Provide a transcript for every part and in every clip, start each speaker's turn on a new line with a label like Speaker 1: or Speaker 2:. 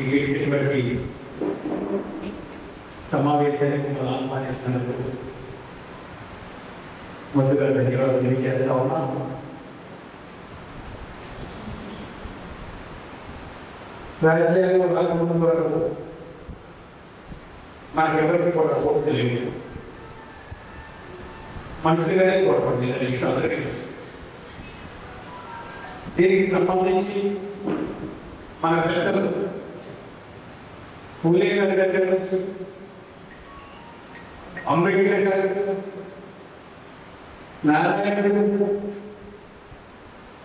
Speaker 1: ఇటువంటి సమావేశానికి మనం ఆహ్వానించినందుకు ముందుగా ధన్యవాదాలు తెలియజేస్తా ఉన్నాను. రాజ్యాంగం రాకముందు వరకు మనకెవరికి కూడా ఓటు తెలియదు, మనసుగానే కోరపడింది అనే విషయం అందరికీ తెలుసు. దీనికి సంబంధించి మన పెద్దలు పూలే గారి దగ్గర నుంచి అంబేద్కర్ గారు, నారాయణ గారు,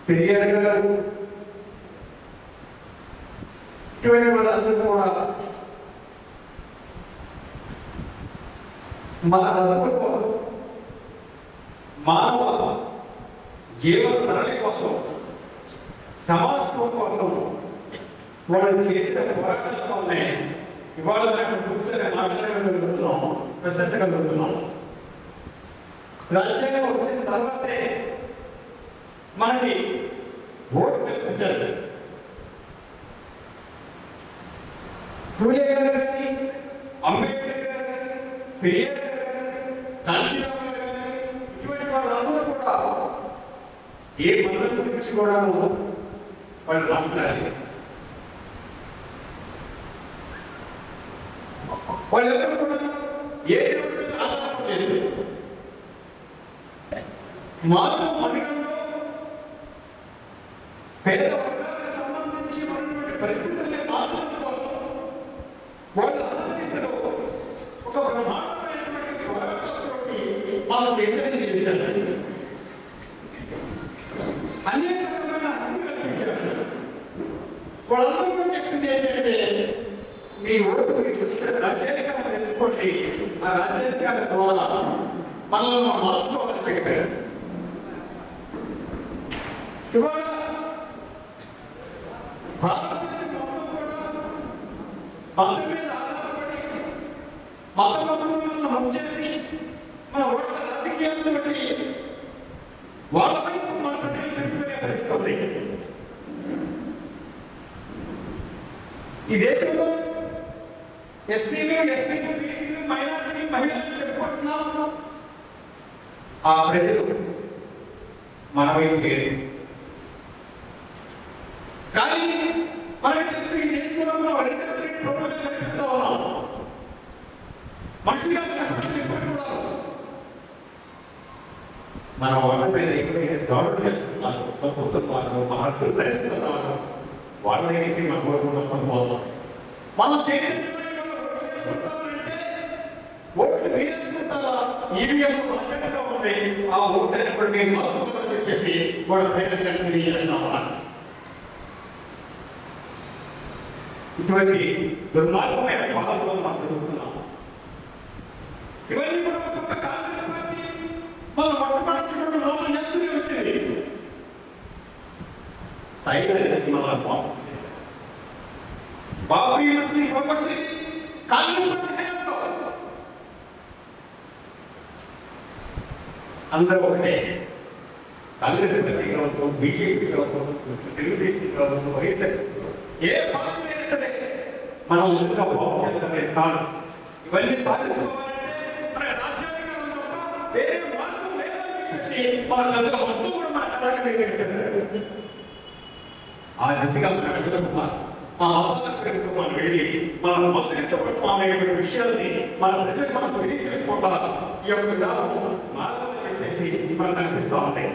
Speaker 1: పెరియార్ గారు, ఇటువంటి వాళ్ళందరూ కూడా మన హక్కు కోసం, మానవ జీవన సరళి కోసం, సమాజం కోసం వాళ్ళు చేసిన పోరాటాలతోనే ఇవాళ కూర్చొని మాట్లాడగలుగుతున్నాం, ప్రశ్నించగలుగుతున్నాం. రాజ్యాంగం వచ్చిన తర్వాతే మనకి ఓటు కల్పించారు. పూలే గారు కానీ, అంబేద్కర్ గారు కానీ, పెరియార్ గారు కానీ, కాశీరావు గారు కానీ, ఇటువంటి వాళ్ళందరూ కూడా ఏ మతం గురించి కూడా వాళ్ళు మాట్లాడాలి. వాళ్ళెవరు కూడా ఏ దేవుడి మీద ఆధారపడలేదు. మానవ మనుగడలో పేద వర్గాలకు సంబంధించి ఉన్నటువంటి పరిస్థితుల్ని మార్చడం కోసం వాళ్ళు ఆనందిస్తూ ఒక బ్రహ్మాండమైనటువంటి పోరాటంతో వాళ్ళు చైతన్యం చేశారు. అనేక రకమైన హక్కులు కల్పించారు. వాళ్ళందరూ కూడా చెప్పింది ఏంటంటే, మీ ఓటు మీరు రాజ్యాంగాన్ని తెలుసుకోండి, ఆ రాజ్యాంగాల ద్వారా మనల్ని మనం మార్చుకోవాలని చెప్పారు. ఇవాళ భారతదేశం మొత్తం కూడా మతం మీద ఆధారపడి మతమంతులను ముంచేసి మన ఓట్ల రాజకీయాలను బట్టి వాళ్ళ వైపు మన ప్రజలు పెట్టుకునే పరిస్థితుంది. ఈ దేశంలో ఎస్సీలు, ఎస్టీలు, బీసీలు, మైనారిటీ, మహిళలు చెప్పుకుంటున్నాము. ఆ ప్రజలు మన వైపు లేదు. కానీ మనకి ఈ దేశంలో మనం అడిగిన ప్రోగ్రాం కనిపిస్తా ఉన్నాం. మనుషులుగా మన వాళ్ళ మీద ఎప్పుడైతే దాడులు చేస్తున్నారు, తప్పుతున్నారు, మన హక్కులు ధరిస్తున్నారు, వాళ్ళకి మన కోరుకుంటున్నాం. మనం చైతన్యమైన ఓట్లు వేసుకుంటారా, ఈవీఎంలు అచ్చంగా ఉంది, ఆ ఓట్లు అనేప్పుడు మీరు మార్చుకోవాలని చెప్పేసి వాళ్ళ ప్రజలకు తెలియజేస్తున్నాం. ఇటువంటి దుర్మార్గమైన పాలనలో మనం చూస్తున్నాం. ఇవన్నీ కూడా ఒక్కొక్క కాంగ్రెస్ పార్టీ మనం మొట్టమొదటి మోసం చేస్తూనే వచ్చింది. తైలకి మన బాబు ఇవ్వబట్టి కాంగ్రెస్ అందరూ ఒకటే. కాంగ్రెస్ పార్టీ కావచ్చు, బీజేపీ కావచ్చు, తెలుగుదేశం కావచ్చు, వైఎస్ఆర్ ఏ పార్టీ అయినా సరే మనం ముందుగా బాగు చేద్దామే కాదు. ఇవన్నీ సాధించుకోవాలంటే మన రాజ్యాంగంలో వేరే మార్గం లేదని చెప్పేసి వాళ్ళందరూ మొత్తం కూడా మన కళాకారులు ఆ దిశగా మనం వెళ్తున్నాం. ఆ అవసరం మనం వెళ్ళి మనం మొత్తం విషయాన్ని మన ప్రజలకు మనం తెలియజేయకుండా ఈ యొక్క విధానం మార్గం చెప్పేసి మనకు అనిపిస్తూ ఉంటాయి.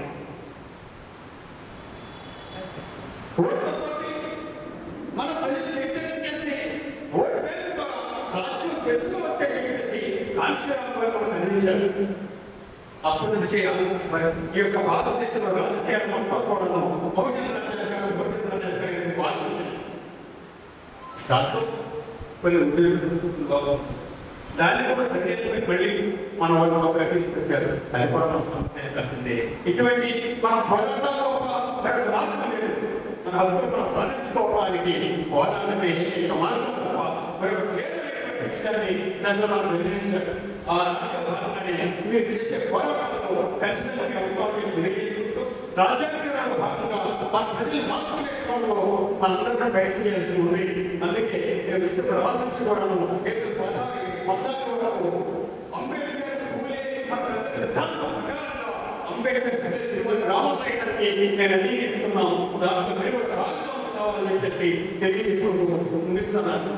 Speaker 1: మన ప్రజలు చైతన్యం చేసి ఓటు పేరుతో రాజ్యం పెంచుకోవచ్చని చెప్పేసి కాంక్షరాలు మనకు అందించారు. అప్పటి నుంచి ఈ యొక్క భారతదేశంలో రాజకీయాలు మొత్తం కూడా బహుజన రాజ్యాంగం దాంట్లో కొన్ని ఉద్యోగులు దాన్ని కూడా తెలియజేసుకుని మళ్ళీ మన వాళ్ళు ఒక తీసుకొచ్చారు. అది కూడా మనం సంతరించాల్సిందే. ఇటువంటి మన పోరాటాల్లో ఒక మార్గం లేదు. మన హక్కులు మనం సాధించుకోవడానికి పోరాటమే మార్గం తప్ప మరొకటి లేదు. విషయాన్ని నన్ను నాకు నిర్ణయించారు. ఆ రాజకీయ భాగంగానే మీరు చేసే పోరాటాలతో ఖచ్చితంగా తెలియజేసుకుంటూ రాజకీయాల భాగంగా మన ప్రజలు మాత్రమే క్రమంలో మనందరం బయట చేయాల్సి ఉంది. అందుకే నేను ప్రారంభించుకోవడము అంబేద్కర్ మన సిద్ధాంతం ప్రకారంగా అంబేద్కర్ రామోదయ గారికి నేను తెలియజేస్తున్నాను. దాంట్లో కావాలని చెప్పేసి తెలియజేసుకుంటూ ముగిస్తున్నాను.